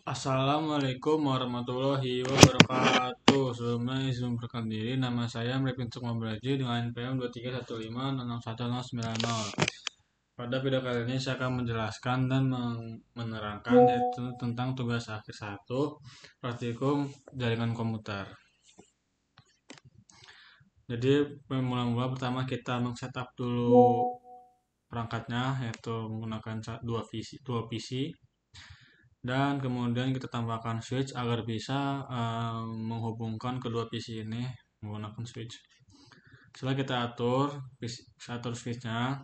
Assalamualaikum warahmatullahi wabarakatuh. Sebelumnya izin memperkenalkan diri, nama saya Mrepin Sukmabraji dengan NPM 231561090. Pada video kali ini saya akan menjelaskan dan menerangkan yaitu tentang tugas akhir 1 praktikum jaringan komputer. Jadi mula-mula pertama kita men-setup dulu perangkatnya, yaitu menggunakan dua PC, dan kemudian kita tambahkan switch agar bisa menghubungkan kedua PC ini menggunakan switch. Setelah kita atur switchnya,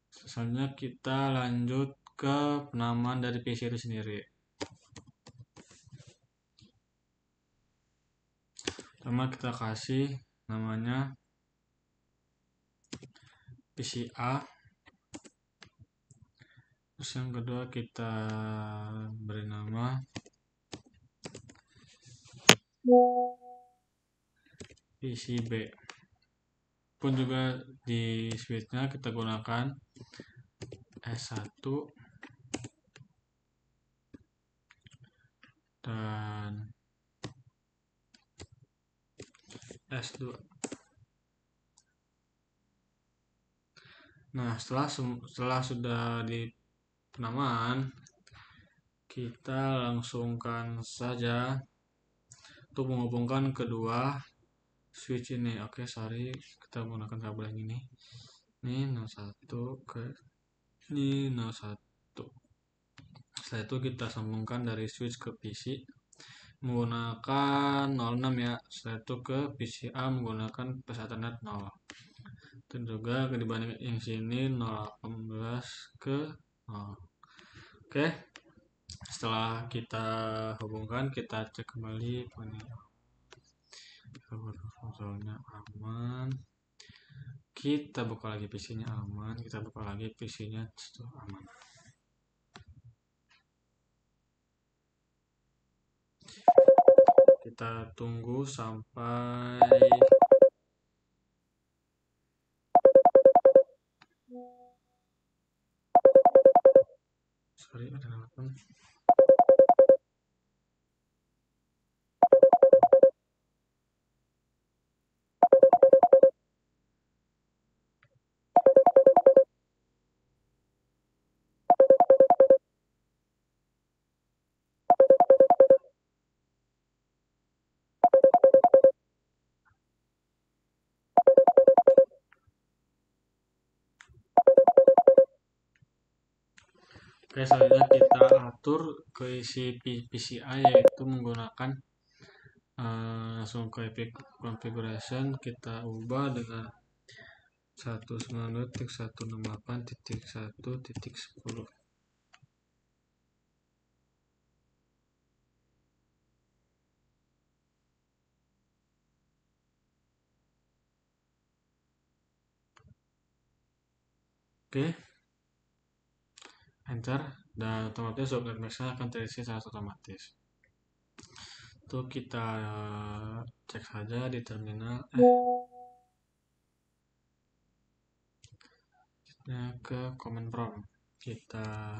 selanjutnya kita lanjut ke penamaan dari PC itu sendiri. Pertama kita kasih namanya PC A. Terus yang kedua kita beri nama PC B. Pun juga di switchnya kita gunakan S1 dan S2. Nah, setelah sudah di penamaan, kita langsungkan saja untuk menghubungkan kedua switch ini. Oke, sorry, kita menggunakan kabel yang ini. Ini 01 ke ini 01. Setelah itu kita sambungkan dari switch ke PC menggunakan 06 ya. Setelah itu ke PC A menggunakan plus Ethernet 0. Dan juga dibanding yang sini 018 ke 0. Oke, setelah kita hubungkan, kita cek kembali konsolnya aman. Kita buka lagi PC-nya aman. Kita buka lagi PC-nya aman. Kita tunggu sampai ada telepon. Oke, selanjutnya kita atur ke isi PCI yaitu menggunakan langsung ke Epic Configuration, kita ubah dengan 192.168.1.10. Oke, enter, dan otomatis subnet max-nya akan terisi secara otomatis. Itu kita cek saja di terminal ke command prompt. Kita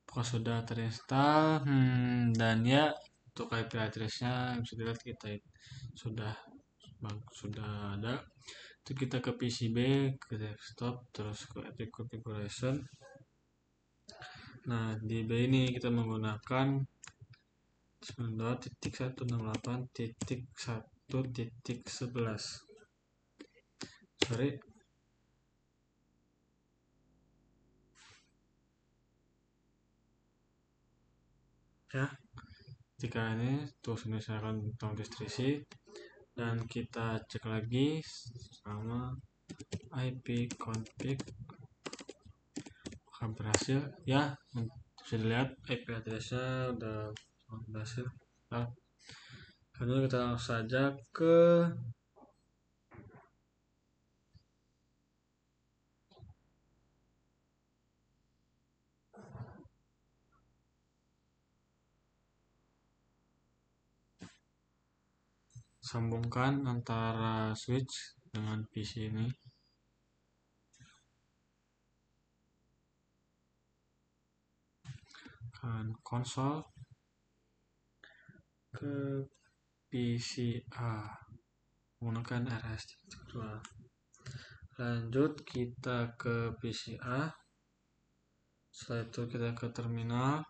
apakah sudah terinstall dan ya, untuk IP address-nya bisa dilihat kita sudah ada. Itu kita ke PCB, ke desktop, terus ke Epic Configuration. Nah, di B ini kita menggunakan 92.168.1.11. Sorry. Ya, jika ini terus ini saya akan otomatis terisi, dan kita cek lagi sama IP config apakah berhasil ya. Bisa dilihat IP address-nya udah berhasil. Nah, lalu kita langsung saja ke sambungkan antara switch dengan PC ini. menggunakan konsol ke PCA menggunakan RS2. Lanjut kita ke PCA. Setelah itu kita ke terminal.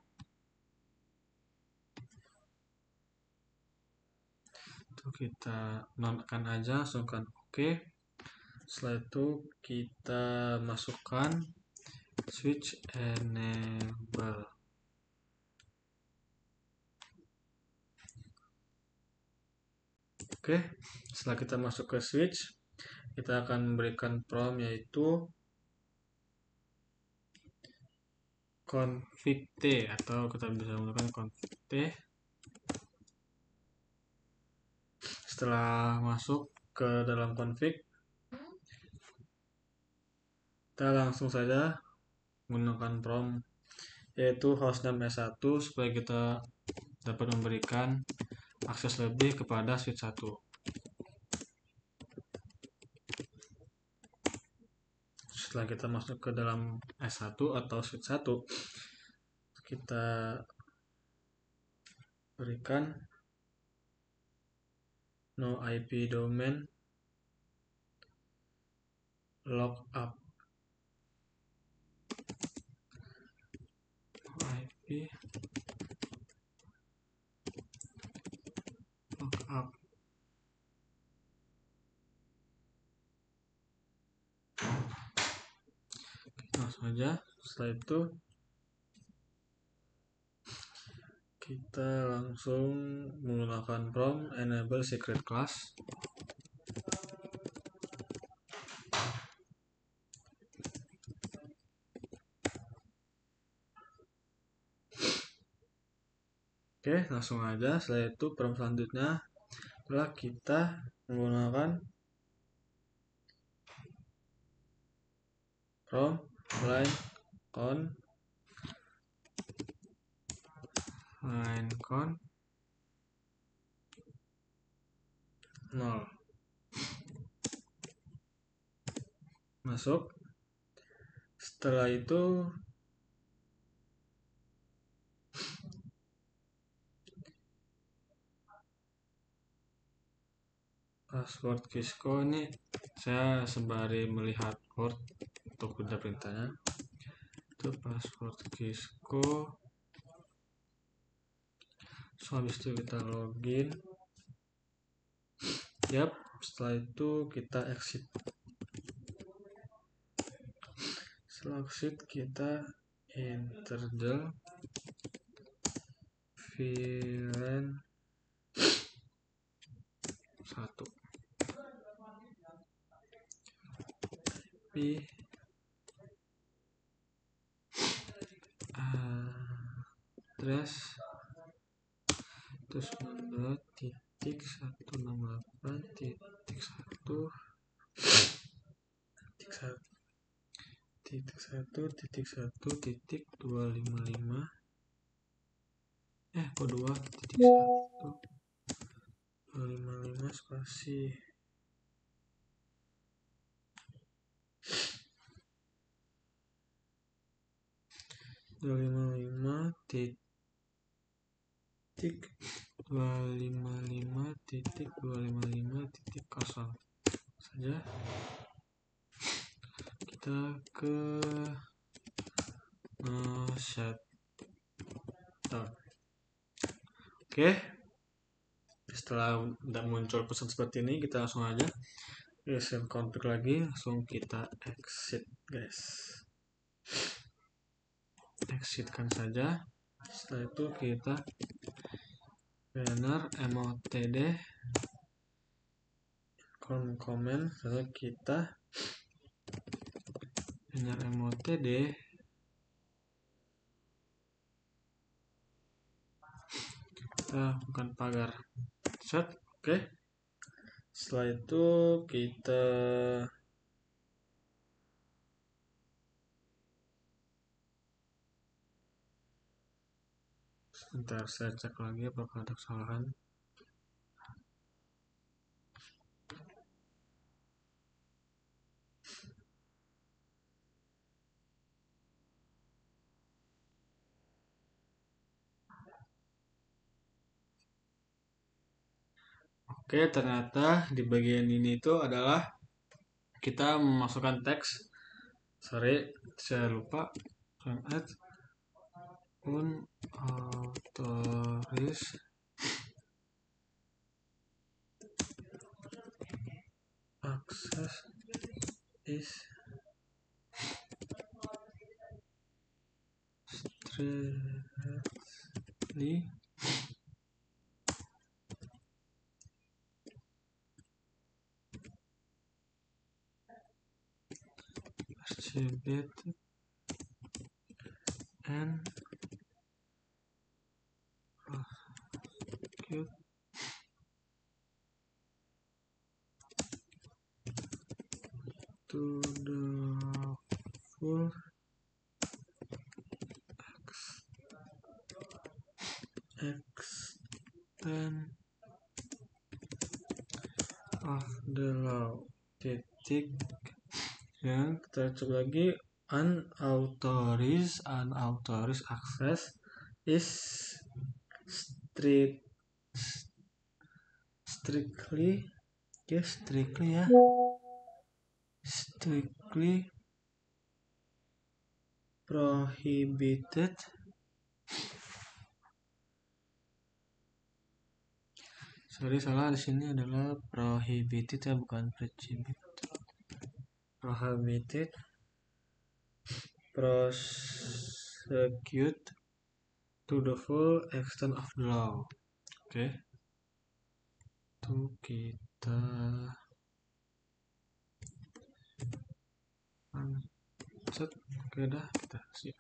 Itu kita nonaktifkan aja, langsungkan OK. Setelah itu kita masukkan switch enable. Oke, setelah kita masuk ke switch, kita akan memberikan prompt yaitu config T, atau kita bisa menggunakan config T. Setelah masuk ke dalam config, kita langsung saja menggunakan prompt yaitu hostname S1 supaya kita dapat memberikan akses lebih kepada switch 1. Setelah kita masuk ke dalam S1 atau switch 1, kita berikan no IP domain lookup. IP lookup. Langsung saja. Setelah itu kita langsung menggunakan prompt enable secret class. Oke, langsung aja. Setelah itu prompt selanjutnya adalah kita menggunakan prompt line count 0. Masuk. Setelah itu password Kisco ini saya sembari melihat Word untuk perintahnya. Itu password Kisco. So, habis itu kita login. Yap, setelah itu kita exit. Setelah exit kita enter VLAN 1. Address itu 19.168.1.1.1.1.255 kok 2.1.255 spasi 255.255.255.0 saja. Kita ke shutdown. Oke, setelah tidak muncul pesan seperti ini, kita langsung aja reset config lagi, langsung kita exit guys. Exitkan saja. Setelah itu kita banner motd comment, lalu kita banner motd bukan pagar set. Oke. Setelah itu kita sebentar, saya cek lagi apakah ada kesalahan. Oke, ternyata di bagian ini itu adalah kita memasukkan teks. Sorry, saya lupa. Add unauthorize access is strictly archived and prosecuted to the full extent of the law. Titik. Yang kita coba lagi, unauthorized access is strictly strictly prohibited salah di sini adalah prohibited ya, bukan prohibited prosecute to the full extent of the law. Oke. Itu kita set. Oke, dah kita save.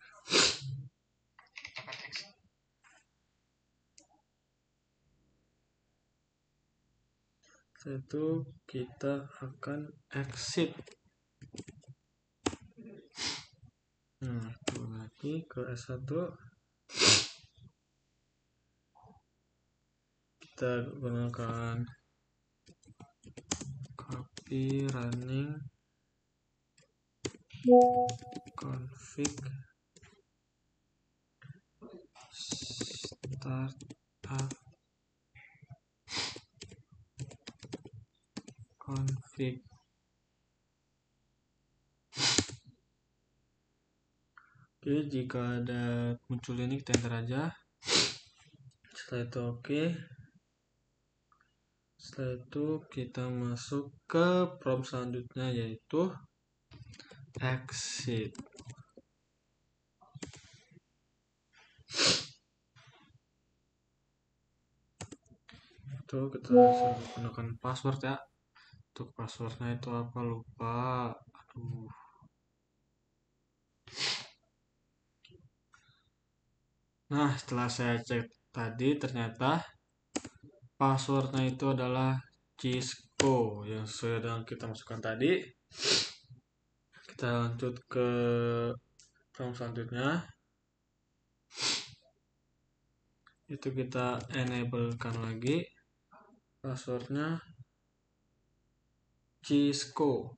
Setelah itu kita akan exit. Nah, itu lagi ke S1. Kita gunakan copy running config start up config. Oke, jika ada muncul ini kita enter aja. Setelah itu oke. Setelah itu kita masuk ke prompt selanjutnya, yaitu exit. Itu kita gunakan password ya. Untuk passwordnya itu apa, lupa. Aduh. Nah, setelah saya cek tadi, ternyata passwordnya itu adalah Cisco yang sesuai dengan kita masukkan tadi. Kita lanjut ke prompt selanjutnya. Itu kita enablekan lagi passwordnya Cisco.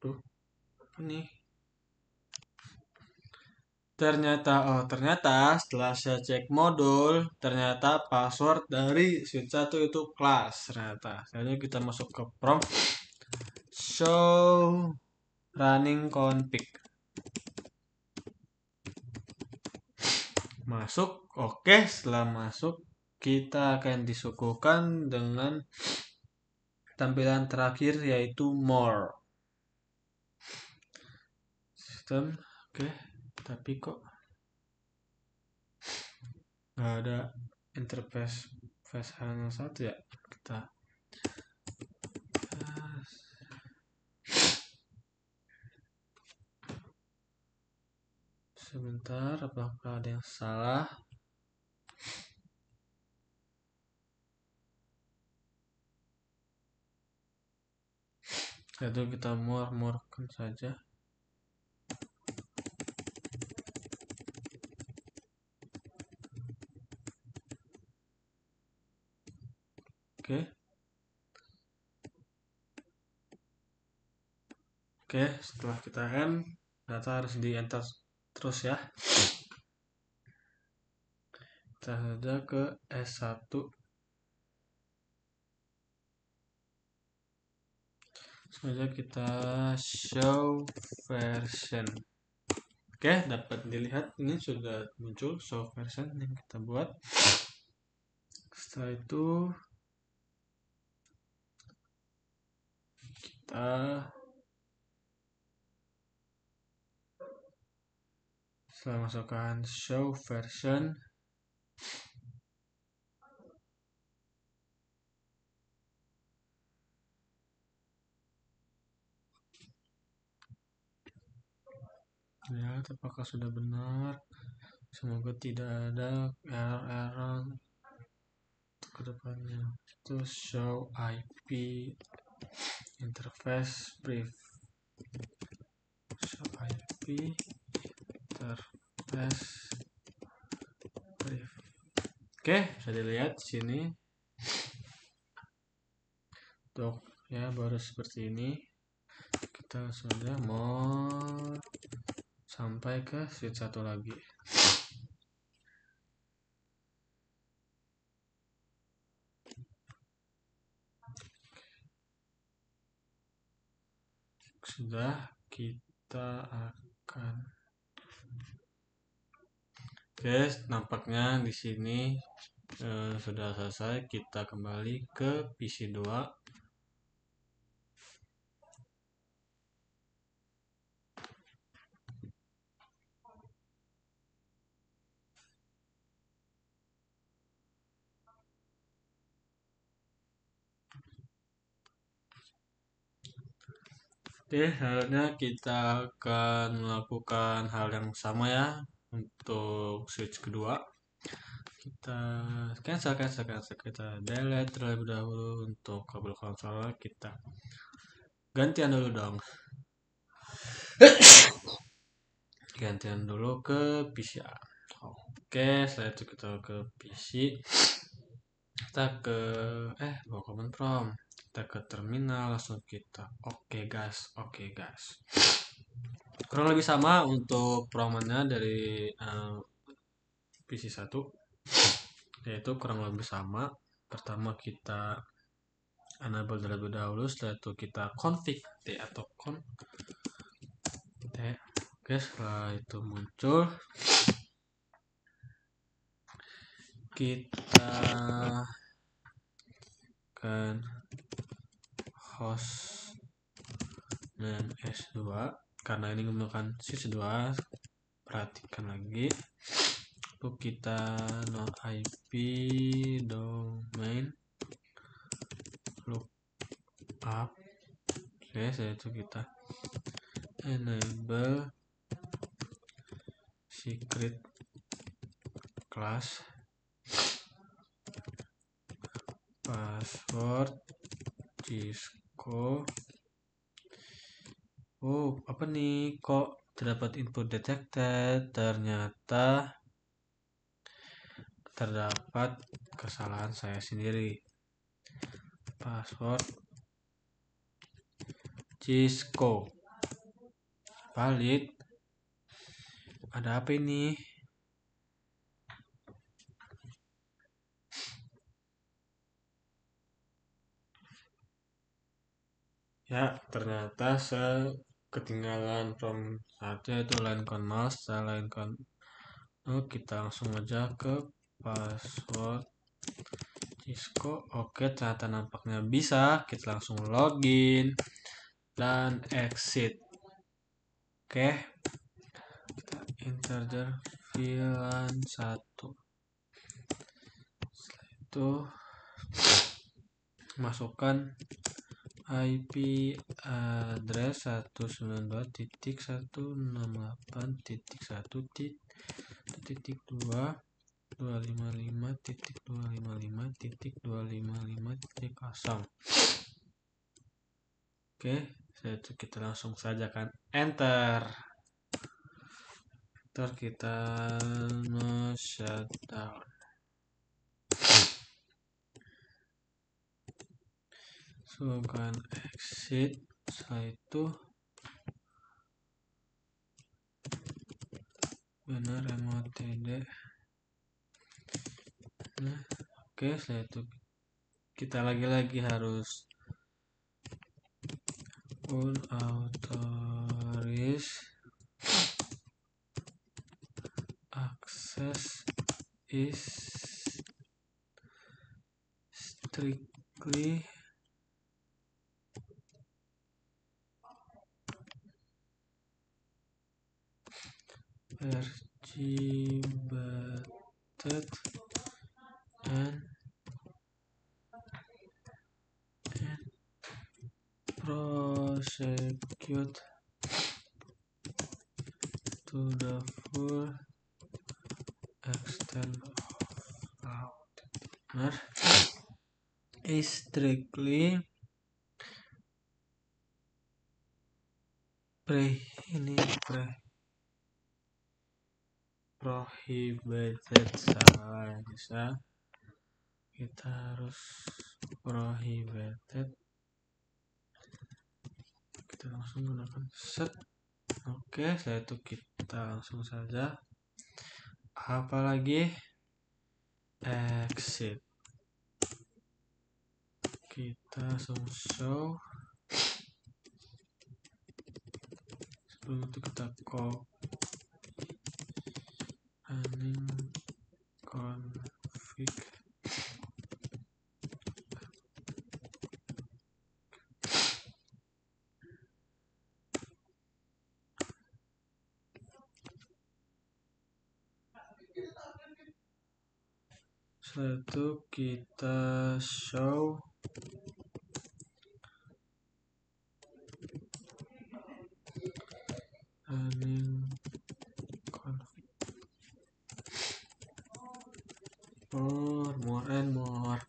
Tuh, ini. Ternyata setelah saya cek modul, ternyata password dari switch 1 itu class ternyata. Jadi kita masuk ke prompt show running config. Masuk, oke. Setelah masuk, kita akan disuguhkan dengan tampilan terakhir, yaitu more sistem. Oke, tapi kok nggak ada interface halaman 1 ya. Kita sebentar, apakah ada yang salah? Itu kita more-kan saja. Oke. Oke, setelah kita end, data harus di enter terus ya. kita saja ke S1. Selanjutnya kita show version. Oke, dapat dilihat ini sudah muncul show version yang kita buat. Setelah itu kita setelah masukkan show version, lihat apakah sudah benar. Semoga tidak ada error-error ke depannya. Itu show IP interface brief. Show IP interface brief. Oke, bisa dilihat di sini. Untuk ya baru seperti ini. Kita sudah mau sampai ke sheet 1 lagi. Sudah, kita akan nampaknya di sini sudah selesai. Kita kembali ke PC 2. Oke, selanjutnya kita akan melakukan hal yang sama ya untuk switch kedua. Kita cancel, kita delete terlebih dahulu. Untuk kabel konsolnya kita gantian dulu dong. Gantian dulu ke PC. Oke, setelah itu kita ke PC. Kita ke bawa command prompt. Kita ke terminal, langsung kita oke gas. Kurang lebih sama untuk prompt-nya dari PC 1, yaitu kurang lebih sama. Pertama kita enable terlebih dahulu, setelah itu kita config t atau con t. Oke, setelah itu muncul, kita akan host name S2 karena ini menggunakan switch 2. Perhatikan lagi, lalu kita no IP domain lookup. Oke, setelah itu kita enable secret class, password Cisco. Apa nih, kok terdapat input detected? Ternyata terdapat kesalahan saya sendiri. Password Cisco valid. Ada apa ini? Ya, ternyata saya ketinggalan from satu, yaitu line count mouse. Setelah line count, kita langsung aja ke password Cisco. Oke, ternyata nampaknya bisa. Kita langsung login dan exit. Oke, kita integer VLAN 1. Setelah itu masukkan IP address 192.168.1.255.255.255.0. Oke, setelah itu kita langsung saja kan enter. Kita no shutdown. Kan exit. Setelah itu benar motd Nah, oke, setelah itu kita lagi-lagi harus unauthorize access is strictly prohibited and prosecute to the full extent of our is strictly prohibited. Salah bisa, kita harus prohibited, kita langsung gunakan set. Oke, setelah itu kita langsung saja apalagi exit, kita langsung show. Sebelum itu kita copy running config. Setelah itu kita show running config more and more.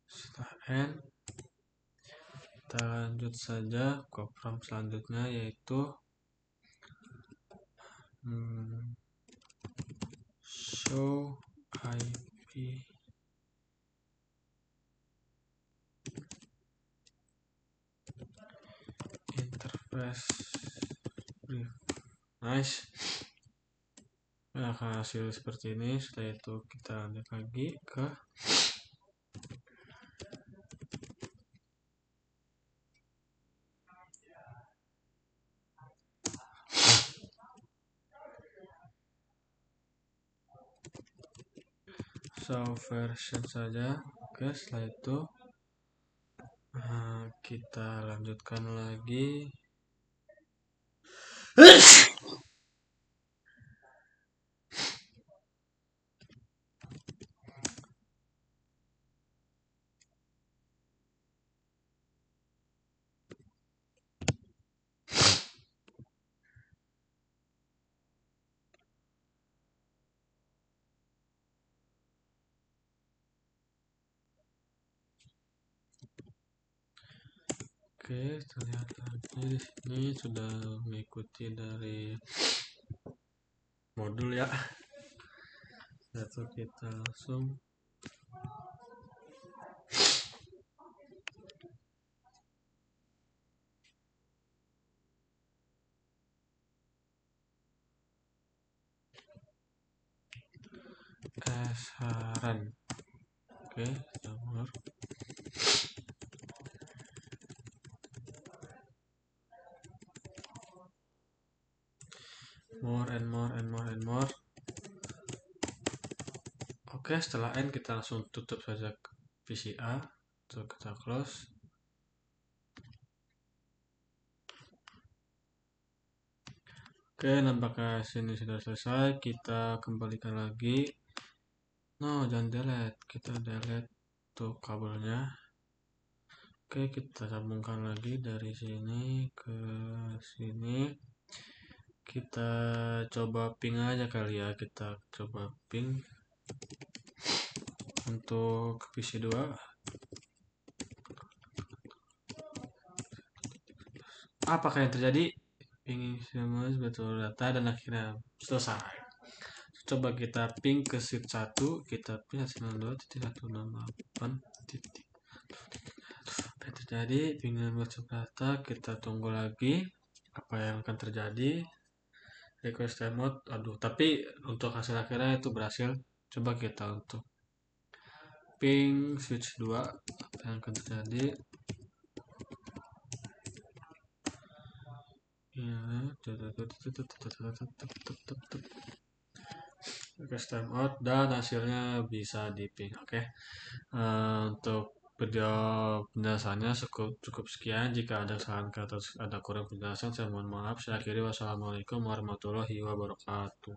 Setelah end, kita lanjut saja ke prompt selanjutnya, yaitu show IP interface brief. Nice. Nah, akan hasil seperti ini. Setelah itu kita lanjut lagi ke show version saja. Oke, setelah itu kita lanjutkan lagi. Oke, terlihat lagi di sini sudah mengikuti dari modul ya. Lalu kita langsung saran. Oke, nomor more and more. Oke, setelah end kita langsung tutup saja VCA. Terus kita close. Oke, nampaknya sini sudah selesai. Kita kembalikan lagi. No, jangan delete. Kita delete tuh kabelnya. Oke, kita sambungkan lagi dari sini ke sini. Kita coba ping aja kali ya. Kita coba ping untuk PC2. Apakah yang terjadi? Ping semua betul data dan akhirnya selesai. Coba kita ping ke sheet 1, kita ping 192.168. Apa yang terjadi? Pingin bercerita, kita tunggu lagi apa yang akan terjadi. Request timeout, aduh, tapi untuk hasil akhirnya itu berhasil. Coba kita untuk ping switch 2 apa yang akan terjadi. Ya, request timeout dan hasilnya bisa di ping. Oke. Untuk video penjelasannya cukup sekian. Jika ada kesalahan kata atau ada kurang penjelasan, saya mohon maaf. Saya akhiri. Wassalamualaikum warahmatullahi wabarakatuh.